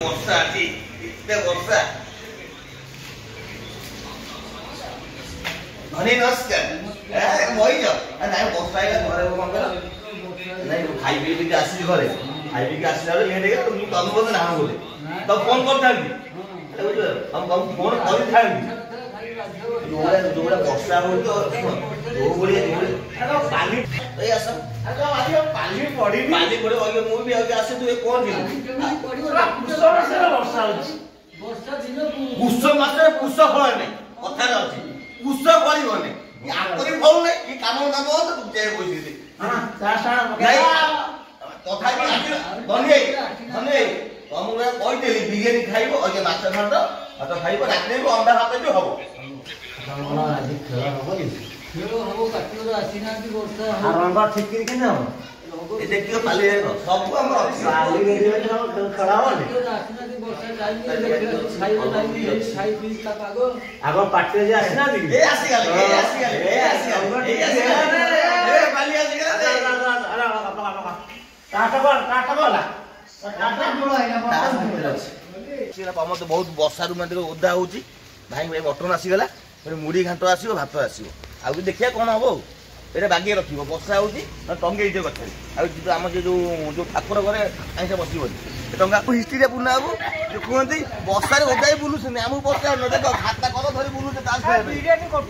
ବର୍ଷା ଅଛି ଏତେ ବର୍ଷା ଧନୀ ନମସ୍କାର ମଇଜ ନାଇଁ ବର୍ଷା ହେଲା ଘରେ କଣ କର ନାଇଁ ଖାଇ ପିଇକି ଆସିଛି ଘରେ ଖାଇ ପିଇକି ଆସିଲା ବେଳେ ଲେଟ୍ ହେଇଗଲା ମୁଁ ତମକୁ ବୋଧେ ନାଁ ବୋଧେ ତ ଫୋନ କରିଥାନ୍ତି ବୁଝିଲ ତମ ଫୋନ କରିଥାନ୍ତି ଯୋଉଟା ବର୍ଷା ହଉଛି ଯୋଉ ଭଳିଆ ପାଣି ଏଇ ଆସ ପାଣି ପଡିନି ପାଣି ପଡେ ମୁଁ ବି ଆଉ ଆସେ ତୁ କଣ ପୁଷ ମାସରେ ପୁଷ ଫଳ ନାହିଁ କଥାରେ ଅଛି ପୁଷ ଫଳିବନି ଆକରି ଫଳ ନାହିଁ ଏ କାମ ଦାମ ବସିଛି ତଥାପି ଧନୀ ତମକୁ କହିଦେଲି ବିରିୟାନୀ ଖାଇବ ଅଜେ ମାଛ ଭାତ ଭାତ ଖାଇବ ରାତିରେ ବି ଅଣ୍ଡା ଭାତ ବି ହବ ଆଜି ଖେଳ ହବନି ଖେଳ ହବ କାଟିବାର ଆସିନାହାନ୍ତି ବର୍ଷା ଠିକ କେମିତି ହବ ଏ ଦେଖିବ ପାଲି ସବୁ ଆମର ପାଲି ଖେଳ ହବନି ଆଗ ପାଟିରେ ଯେ ଆସିନାହାନ୍ତି बहुत वर्षा ओदा हो भाई भाई मटन आसीगला मुढ़ी घाट आसो भात आसो आ देखिए कौन हम ये बागे रख वर्षा हो टंगे गठे आम जो ठाकुर घरे आईस बसबनी टंगा हिस्ट्री बुना बाबू जो कहते वर्षा ओदा ही बुलूस आम वर्षा न देख खाता कर धरी बुलूस बिरियानी कर